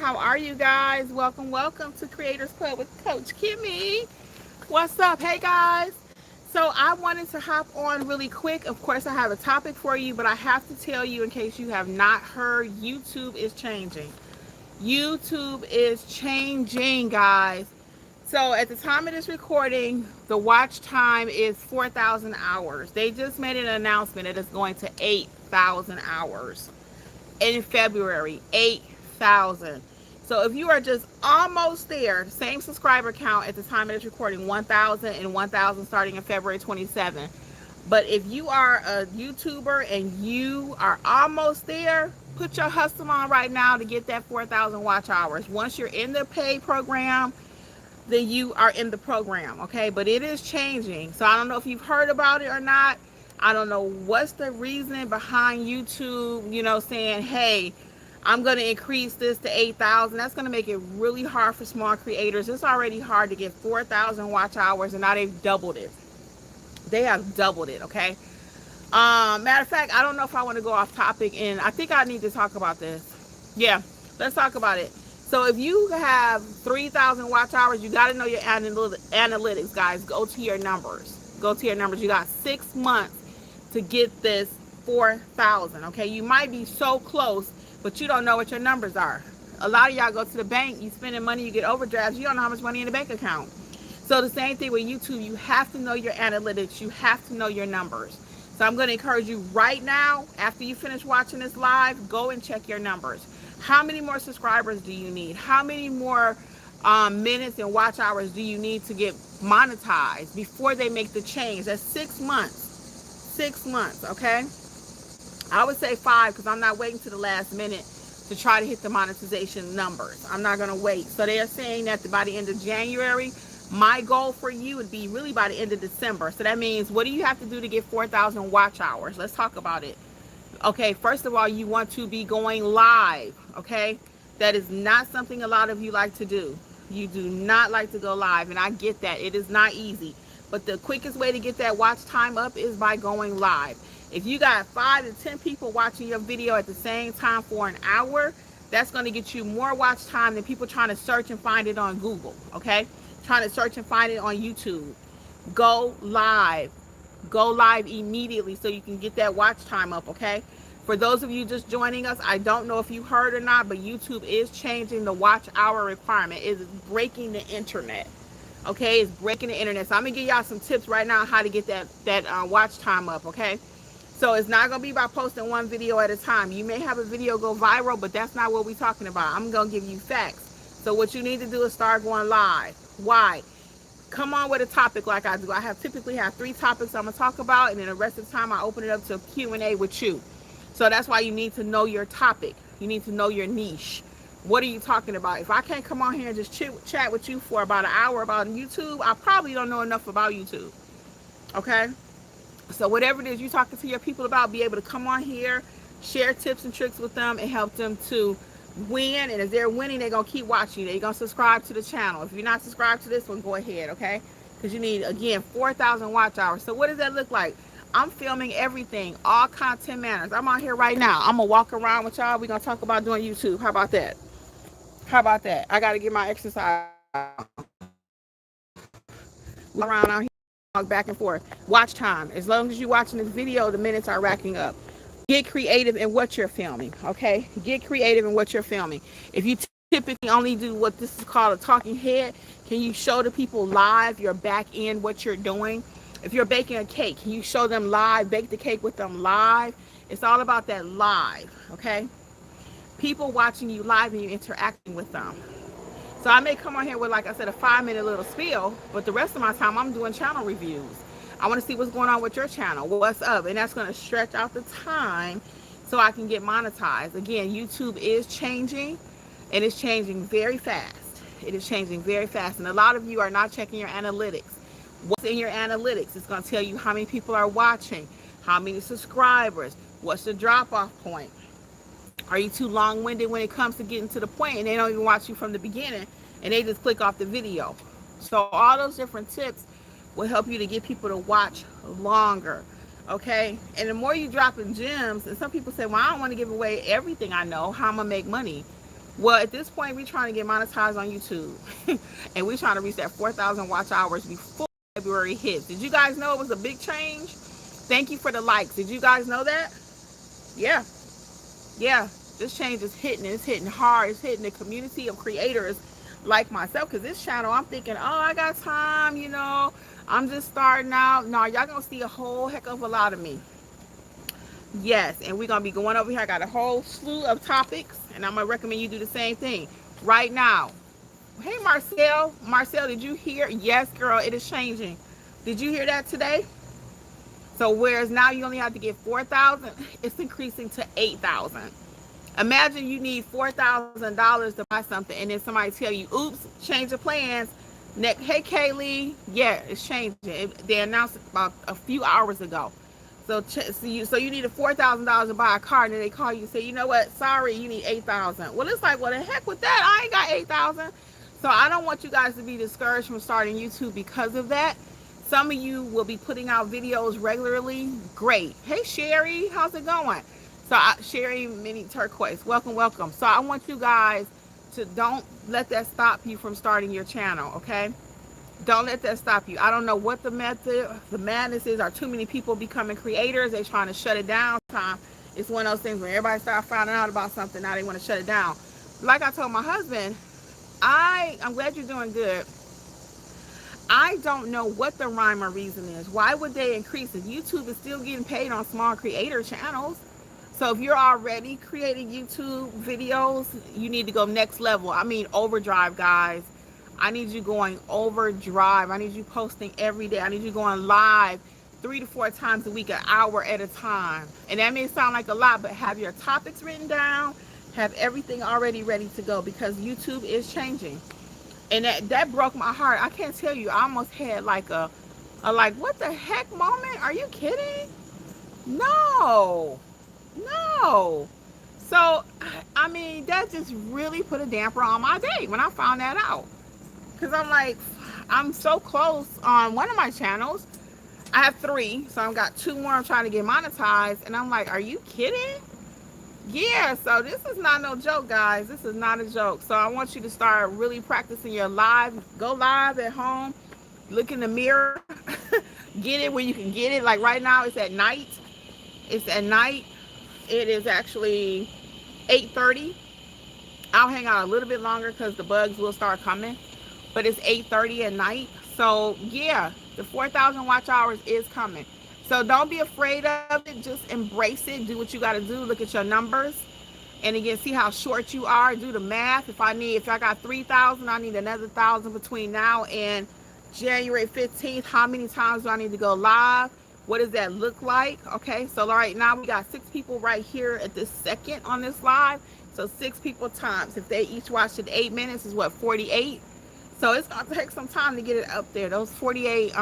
How are you guys? Welcome to Creators Klub with Coach Kimmi. What's up? Hey guys. So I wanted to hop on really quick. Of course, I have a topic for you, but I have to tell you in case you have not heard, YouTube is changing. YouTube is changing, guys. So at the time of this recording, the watch time is 4,000 hours. They just made an announcement that it's going to 8,000 hours in February. 8,000. So if you are just almost there, same subscriber count at the time of this recording, 1,000 and 1,000 starting in February 27. But if you are a YouTuber and you are almost there, put your hustle on right now to get that 4,000 watch hours. Once you're in the paid program, then you are in the program, okay? But it is changing. So I don't know if you've heard about it or not. I don't know what's the reason behind YouTube, saying, hey, I'm going to increase this to 8,000. That's going to make it really hard for small creators. It's already hard to get 4,000 watch hours, and now they've doubled it. They have doubled it, okay? Matter of fact, I don't know if I want to go off topic, and I think I need to talk about this. Yeah, let's talk about it. So if you have 3,000 watch hours, you got to know your analytics, guys. Go to your numbers. Go to your numbers. You got 6 months to get this 4,000, okay? You might be so close, but you don't know what your numbers are. A lot of y'all go to the bank, you spending money, you get overdrafts, you don't know how much money in the bank account. So the same thing with YouTube, you have to know your analytics, you have to know your numbers. So I'm going to encourage you right now, after you finish watching this live, go and check your numbers. How many more subscribers do you need? How many more minutes and watch hours do you need to get monetized before they make the change? That's 6 months. 6 months, okay? I would say 5 because I'm not waiting to the last minute to try to hit the monetization numbers. I'm not going to wait. So they are saying that by the end of January, my goal for you would be really by the end of December. So that means, what do you have to do to get 4,000 watch hours? Let's talk about it. Okay, first of all, you want to be going live, okay? That is not something a lot of you like to do. You do not like to go live, and I get that. It is not easy. But the quickest way to get that watch time up is by going live. If you got 5 to 10 people watching your video at the same time for an hour, that's going to get you more watch time than people trying to search and find it on Google, okay? Trying to search and find it on YouTube. Go live. Go live immediately so you can get that watch time up, okay? For those of you just joining us, I don't know if you heard or not, but YouTube is changing the watch hour requirement. It is breaking the internet, okay? It's breaking the internet. So I'm going to give y'all some tips right now on how to get that watch time up, okay? So it's not going to be by posting one video at a time. You may have a video go viral, but that's not what we're talking about. I'm going to give you facts. So what you need to do is start going live. Why? Come on with a topic like I do. I typically have 3 topics I'm going to talk about, and then the rest of the time I open it up to Q&A with you. So that's why you need to know your topic. You need to know your niche. What are you talking about? If I can't come on here and just chat with you for about an hour about YouTube, I probably don't know enough about YouTube. Okay? So whatever it is you're talking to your people about, be able to come on here, share tips and tricks with them, and help them to win. And if they're winning, they're going to keep watching. They're going to subscribe to the channel. If you're not subscribed to this one, go ahead, okay? Because you need, again, 4,000 watch hours. So what does that look like? I'm filming everything, all content manners. I'm out here right now. I'm going to walk around with y'all. We're going to talk about doing YouTube. How about that? How about that? I got to get my exercise. Around out here, walk back and forth. Watch time. As long as you're watching this video, the minutes are racking up. Get creative in what you're filming, okay? Get creative in what you're filming. If you typically only do what this is called a talking head, can you show the people live your back end, what you're doing? If you're baking a cake, can you show them live, bake the cake with them live? It's all about that live, okay? People watching you live and you interacting with them. So I may come on here with, like I said, a 5-minute little spiel, but the rest of my time I'm doing channel reviews. I want to see what's going on with your channel, what's up, and that's going to stretch out the time so I can get monetized. Again, YouTube is changing, and it's changing very fast. It is changing very fast, and a lot of you are not checking your analytics. What's in your analytics? It's going to tell you how many people are watching, how many subscribers, what's the drop-off point. Are you too long-winded when it comes to getting to the point and they don't even watch you from the beginning and they just click off the video? So all those different tips will help you to get people to watch longer, okay? And the more you drop in gems, and some people say, well, I don't want to give away everything I know. How I'm going to make money? Well, at this point, we're trying to get monetized on YouTube. And we're trying to reach that 4,000 watch hours before February hits. Did you guys know it was a big change? Thank you for the likes. Did you guys know that? Yeah. Yeah. This change is hitting. It's hitting hard. It's hitting the community of creators like myself. Because this channel, I'm thinking, oh, I got time, you know. I'm just starting out. No, y'all going to see a whole heck of a lot of me. Yes, and we're going to be going over here. I got a whole slew of topics, and I'm going to recommend you do the same thing right now. Hey, Marcel. Marcel, did you hear? Yes, girl, it is changing. Did you hear that today? So whereas now you only have to get 4,000, it's increasing to 8,000. Imagine you need $4,000 to buy something, and then somebody tell you, oops, change of plans. Hey, Kaylee. Yeah, it's changing. They announced it about a few hours ago. So you need a $4,000 to buy a car, and then they call you and say, you know what, sorry, you need 8,000. Well, it's like, well, the heck with that, I ain't got 8,000. So I don't want you guys to be discouraged from starting YouTube because of that. Some of you will be putting out videos regularly. Great. Hey, Sherry, how's it going? So Sherry Mini Turquoise, welcome. So I want you guys to don't let that stop you from starting your channel, okay? Don't let that stop you. I don't know what the madness is. Are too many people becoming creators? They trying to shut it down. It's one of those things when everybody start finding out about something, now they want to shut it down. Like I told my husband, I'm glad you're doing good. I don't know what the rhyme or reason is. Why would they increase it? YouTube is still getting paid on small creator channels. So if you're already creating YouTube videos, you need to go next level. I mean, overdrive, guys. I need you going overdrive. I need you posting every day. I need you going live 3 to 4 times a week, an hour at a time. And that may sound like a lot, but have your topics written down. Have everything already ready to go, because YouTube is changing. And that broke my heart. I can't tell you, I almost had like a like, what the heck moment? Are you kidding? No. So, I mean, that just really put a damper on my day when I found that out. Because I'm like, I'm so close on one of my channels. I have 3, so I've got 2 more I'm trying to get monetized. And I'm like, are you kidding? Yeah, so this is not no joke, guys. This is not a joke. So I want you to start really practicing your live. Go live at home. Look in the mirror. Get it when you can get it. Like right now, it's at night. It's at night. It is actually 8:30. I'll hang out a little bit longer because the bugs will start coming. But it's 8:30 at night. So yeah, the 4,000 watch hours is coming. So don't be afraid of it. Just embrace it. Do what you got to do. Look at your numbers. And again, see how short you are. Do the math. If I got 3,000, I need another 1,000 between now and January 15th. How many times do I need to go live? What does that look like? Okay, so right now we got 6 people right here at this second on this live. So 6 people times, if they each watched it 8 minutes, is what, 48? So it's going to take some time to get it up there. Those 48,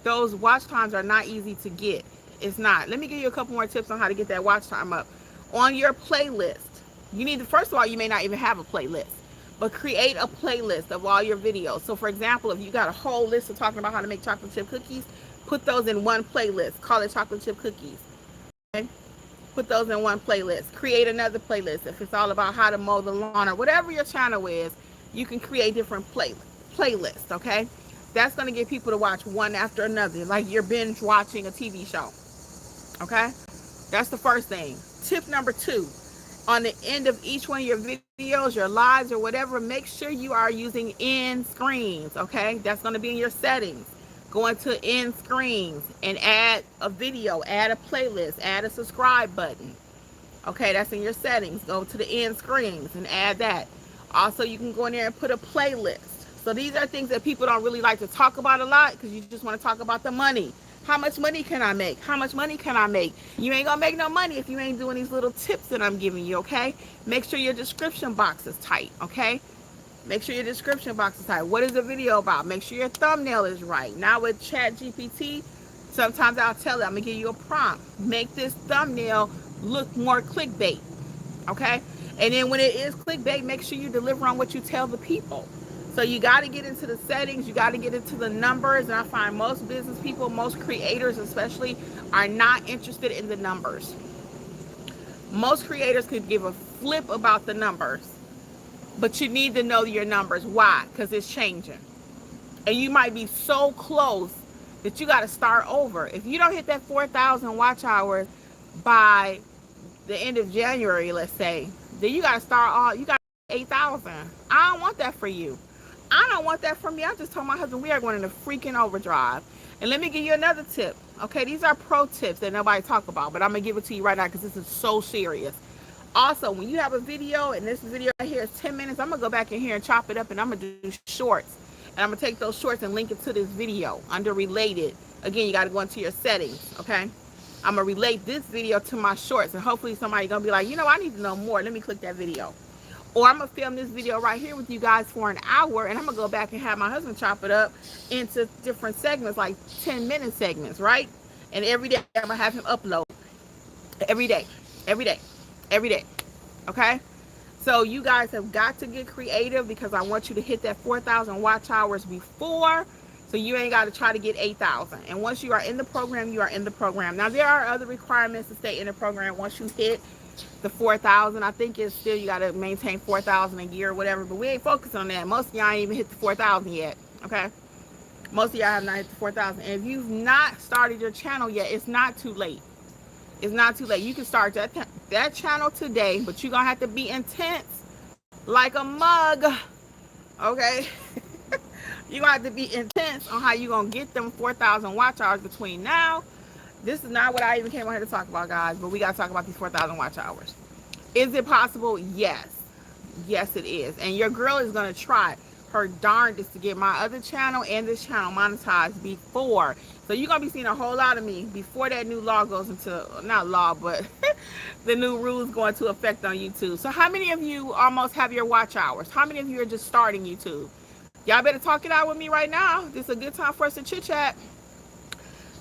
those watch times are not easy to get. It's not. Let me give you a couple more tips on how to get that watch time up. On your playlist, you need to, first of all, you may not even have a playlist, but create a playlist of all your videos. So for example, if you got a whole list of talking about how to make chocolate chip cookies, put those in one playlist. Call it chocolate chip cookies. Okay? Put those in one playlist. Create another playlist. If it's all about how to mow the lawn or whatever your channel is, you can create different playlists, okay? That's going to get people to watch one after another, like you're binge watching a TV show, okay? That's the first thing. Tip number 2, on the end of each one of your videos, your lives or whatever, make sure you are using end screens, okay? That's going to be in your settings. Go into end screens and add a video, add a playlist, add a subscribe button. Okay, that's in your settings. Go to the end screens and add that. Also, you can go in there and put a playlist. So these are things that people don't really like to talk about a lot because you just want to talk about the money. How much money can I make? How much money can I make? You ain't gonna make no money if you ain't doing these little tips that I'm giving you, okay? Make sure your description box is tight, okay? Make sure your description box is tight. What is the video about? Make sure your thumbnail is right. Now with ChatGPT, sometimes I'll tell it, I'm gonna give you a prompt. Make this thumbnail look more clickbait, okay? And then when it is clickbait, make sure you deliver on what you tell the people. So you got to get into the settings, you got to get into the numbers, and I find most business people, most creators especially, are not interested in the numbers. Most creators could give a flip about the numbers, but you need to know your numbers. Why? Because it's changing. And you might be so close that you got to start over. If you don't hit that 4,000 watch hours by the end of January, let's say, then you got to start all, you got 8,000. I don't want that for you. I don't want that for me. I just told my husband we are going into freaking overdrive. And let me give you another tip. Okay, these are pro tips that nobody talk about, but I'm going to give it to you right now because this is so serious. Also, when you have a video, and this video right here is 10 minutes, I'm going to go back in here and chop it up, and I'm going to do shorts. And I'm going to take those shorts and link it to this video under related. Again, you got to go into your settings, okay? I'm going to relate this video to my shorts, and hopefully somebody's going to be like, you know, I need to know more. Let me click that video. Or I'm going to film this video right here with you guys for an hour, and I'm going to go back and have my husband chop it up into different segments, like 10-minute segments, right? And every day I'm going to have him upload. Every day. Every day. Every day. Okay? So you guys have got to get creative because I want you to hit that 4,000 watch hours before, so you ain't got to try to get 8,000. And once you are in the program, you are in the program. Now, there are other requirements to stay in the program. Once you hit the 4,000, I think it's still, you got to maintain 4,000 a year or whatever, but we ain't focused on that. Most of y'all ain't even hit the 4,000 yet, okay? Most of y'all have not hit the 4,000. And if you've not started your channel yet, it's not too late. It's not too late. You can start that channel today, but you're going to have to be intense like a mug, okay? You're going to have to be intense on how you're going to get them 4,000 watch hours between now. This is not what I even came out here to talk about, guys, but we got to talk about these 4,000 watch hours. Is it possible? Yes. Yes, it is. And your girl is going to try her darndest to get my other channel and this channel monetized before. So you're going to be seeing a whole lot of me before that new law goes into, not law, but the new rules go into effect on YouTube. So how many of you almost have your watch hours? How many of you are just starting YouTube? Y'all better talk it out with me right now. This is a good time for us to chit chat.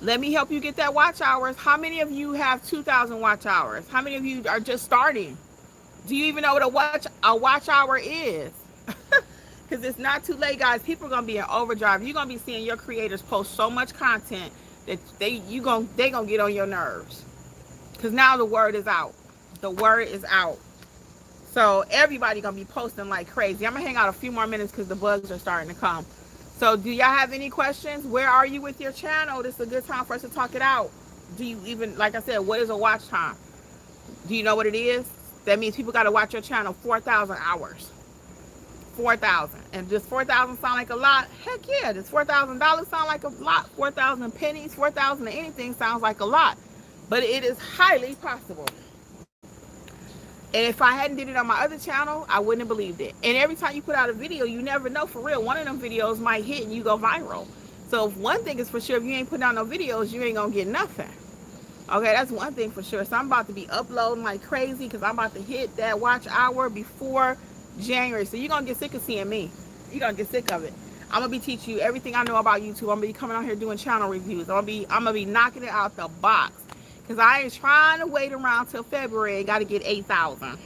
Let me help you get that watch hours. How many of you have 2,000 watch hours? How many of you are just starting? Do you even know what a watch hour is? Because it's not too late, guys. People are going to be in overdrive. You're going to be seeing your creators post so much content that they going to get on your nerves. Because now the word is out. The word is out. So everybody going to be posting like crazy. I'm going to hang out a few more minutes because the bugs are starting to come. So do y'all have any questions? Where are you with your channel? This is a good time for us to talk it out. Do you even, like I said, what is a watch time? Do you know what it is? That means people got to watch your channel 4,000 hours. 4,000. And does 4,000 sound like a lot? Heck yeah. Does $4,000 sound like a lot? 4,000 pennies, 4,000 of anything sounds like a lot. But it is highly possible. And if I hadn't did it on my other channel, I wouldn't have believed it. And every time you put out a video, you never know, for real. One of them videos might hit and you go viral. So if one thing is for sure, if you ain't putting out no videos, you ain't going to get nothing. Okay, that's one thing for sure. So I'm about to be uploading like crazy because I'm about to hit that watch hour before January. So you're going to get sick of seeing me. You're going to get sick of it. I'm going to be teaching you everything I know about YouTube. I'm going to be coming out here doing channel reviews. I'm going to be knocking it out the box. Because I ain't trying to wait around till February and got to get 8,000.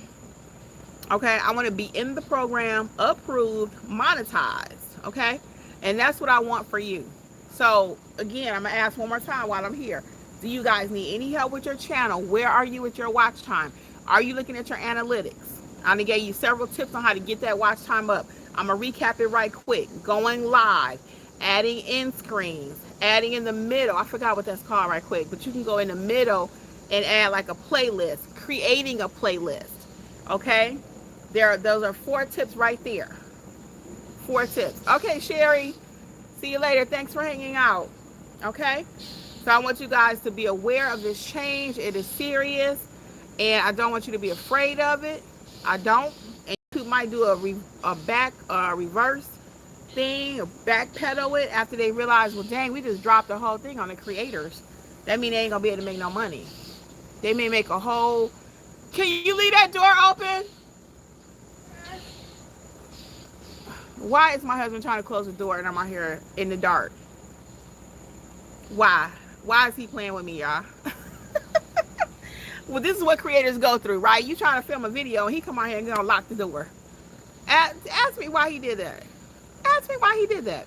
Okay, I want to be in the program, approved, monetized. Okay, and that's what I want for you. So again, I'm going to ask one more time while I'm here. Do you guys need any help with your channel? Where are you with your watch time? Are you looking at your analytics? I gave you several tips on how to get that watch time up. I'm going to recap it right quick. Going live, adding end screens, adding in the middle. I forgot what that's called right quick, but you can go in the middle and add like a playlist, creating a playlist. Okay, those are 4 tips right there. 4 tips. Okay, Sherry, see you later. Thanks for hanging out. Okay, so I want you guys to be aware of this change. It is serious, and I don't want you to be afraid of it. I don't. And YouTube might do a reverse thing, or backpedal it after they realize, well, dang, we just dropped the whole thing on the creators. That means they ain't gonna be able to make no money. They may make a whole. Can you leave that door open? Why is my husband trying to close the door and I'm out here in the dark? Why is he playing with me, y'all? Well, this is what creators go through, right? You trying to film a video and he come out here and gonna lock the door. Ask me why he did that. Ask me why he did that.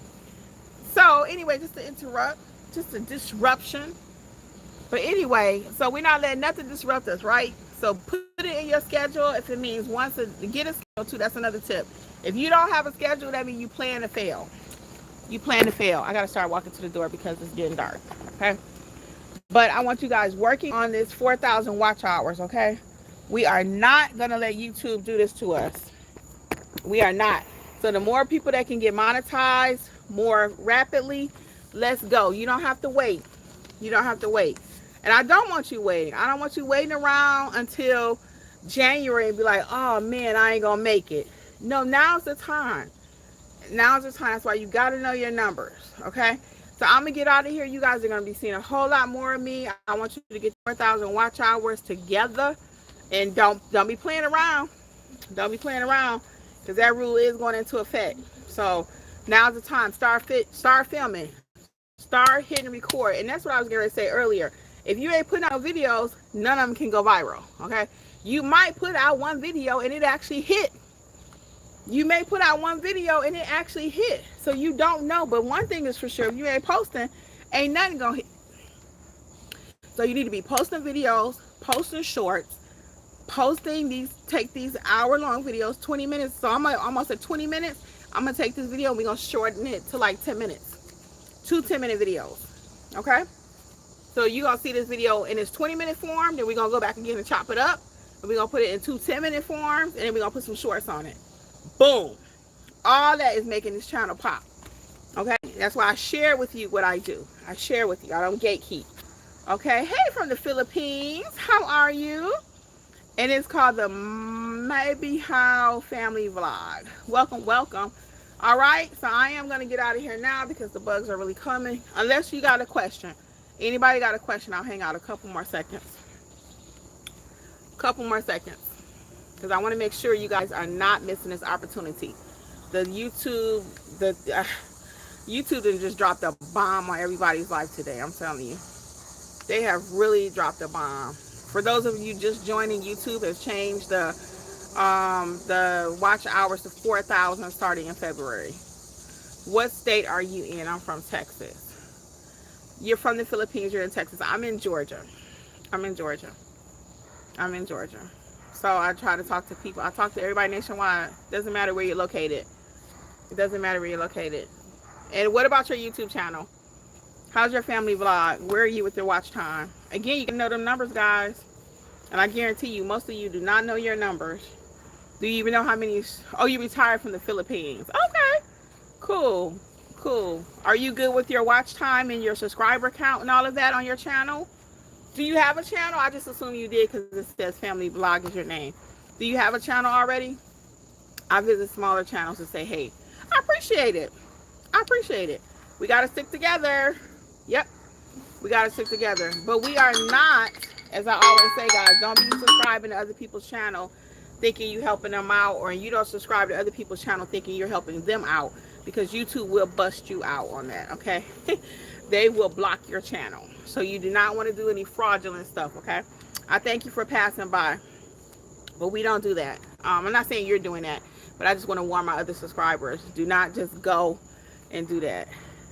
So anyway, just to interrupt, just a disruption. But anyway, so we're not letting nothing disrupt us, right? So put put it in your schedule. If it means once to get a schedule too, that's another tip. If you don't have a schedule, that means you plan to fail. You plan to fail. I gotta start walking to the door because it's getting dark. Okay. But I want you guys working on this 4,000 watch hours. Okay. We are not gonna let YouTube do this to us. We are not. So the more people that can get monetized more rapidly, let's go. You don't have to wait. You don't have to wait. And I don't want you waiting. I don't want you waiting around until January and be like, oh man, I ain't gonna make it. No, now's the time. Now's the time. That's why you gotta know your numbers. Okay. So I'm gonna get out of here. You guys are gonna be seeing a whole lot more of me. I want you to get 4,000 watch hours together, and don't be playing around. Don't be playing around, because that rule is going into effect. So now's the time. Start filming. Start hitting record. And that's what I was going to say earlier. If you ain't putting out videos, none of them can go viral. Okay. You might put out one video and it actually hit. You may put out one video and it actually hit. So you don't know. But one thing is for sure, if you ain't posting, ain't nothing going to hit. So you need to be posting videos, posting shorts, posting these, take these hour-long videos, 20 minutes. So I'm almost at 20 minutes. I'm going to take this video and we're going to shorten it to like 10 minutes. 2 10-minute videos. Okay? So you're going to see this video in its 20-minute form. Then we're going to go back again and chop it up. And we're going to put it in 2 10-minute forms. And then we're going to put some shorts on it. Boom. All that is making this channel pop. Okay? That's why I share with you what I do. I share with you. I don't gatekeep. Okay? Hey, from the Philippines. How are you? And it's called the Maybe How Family Vlog. Welcome, welcome. All right, so I am going to get out of here now because the bugs are really coming. Unless you got a question. Anybody got a question, I'll hang out a couple more seconds. Couple more seconds. Because I want to make sure you guys are not missing this opportunity. The YouTube done just dropped a bomb on everybody's life today. I'm telling you. They have really dropped a bomb. For those of you just joining, YouTube has changed the watch hours to 4,000 starting in February. What state are you in? I'm from Texas. You're from the Philippines, you're in Texas. I'm in Georgia. I'm in Georgia. So I try to talk to people. I talk to everybody nationwide. Doesn't matter where you're located. It doesn't matter where you're located. And what about your YouTube channel? How's your family vlog? Where are you with your watch time? Again, you can know them numbers, guys. And I guarantee you, most of you do not know your numbers. Do you even know how many? Oh, you retired from the Philippines. Okay. Cool. Cool. Are you good with your watch time and your subscriber count and all of that on your channel? Do you have a channel? I just assume you did because it says family vlog is your name. Do you have a channel already? I visit smaller channels to say, hey, I appreciate it. I appreciate it. We got to stick together. Yep. We got to stick together. But we are not, as I always say, guys, don't be subscribing to other people's channel thinking you helping them out, or you don't subscribe to other people's channel thinking you're helping them out, because YouTube will bust you out on that, okay? They will block your channel. So you do not want to do any fraudulent stuff, okay? I thank you for passing by, but we don't do that. I'm not saying you're doing that, but I just want to warn my other subscribers. Do not just go and do that.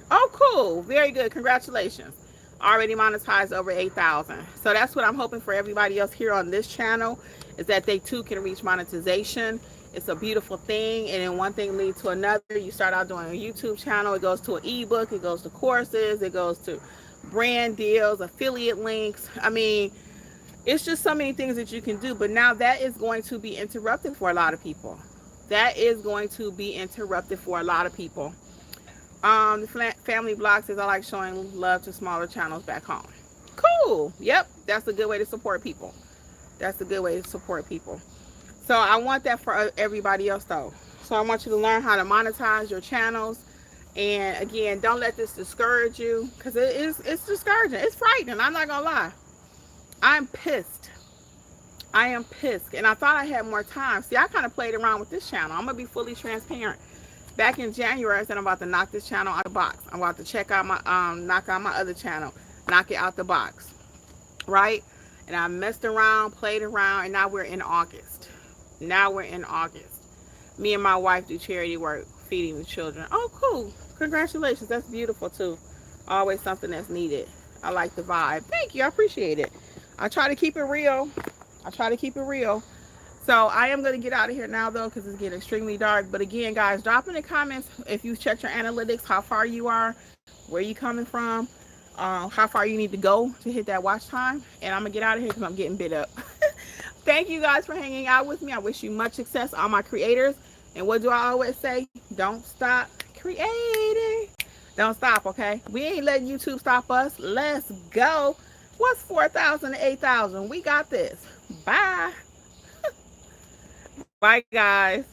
Oh, cool. Very good. Congratulations. Already monetized over 8,000. So that's what I'm hoping for everybody else here on this channel, is that they too can reach monetization. It's a beautiful thing, and then one thing leads to another. You start out doing a YouTube channel, it goes to an ebook, it goes to courses, it goes to brand deals, affiliate links. I mean, it's just so many things that you can do, but now that is going to be interrupted for a lot of people. That is going to be interrupted for a lot of people. The family blog says, I like showing love to smaller channels back home. Cool. Yep. That's a good way to support people. That's a good way to support people. So I want that for everybody else though. So I want you to learn how to monetize your channels. And again, don't let this discourage you, because it's discouraging. It's frightening. I'm not going to lie. I'm pissed. I am pissed. And I thought I had more time. See, I kind of played around with this channel. I'm going to be fully transparent. Back in January, I said I'm about to knock this channel out the box. I'm about to check out my, knock out my other channel, knock it out the box, right? And I messed around, played around, and now we're in August. Now we're in August. Me and my wife do charity work, feeding the children. Oh, cool. Congratulations. That's beautiful, too. Always something that's needed. I like the vibe. Thank you. I appreciate it. I try to keep it real. I try to keep it real. So I am going to get out of here now, though, because it's getting extremely dark. But again, guys, drop in the comments if you checked your analytics, how far you are, where you coming from, how far you need to go to hit that watch time. And I'm going to get out of here because I'm getting bit up. Thank you guys for hanging out with me. I wish you much success, all my creators. And what do I always say? Don't stop creating. Don't stop, okay? We ain't letting YouTube stop us. Let's go. What's 4,000 to 8,000? We got this. Bye. Bye, guys.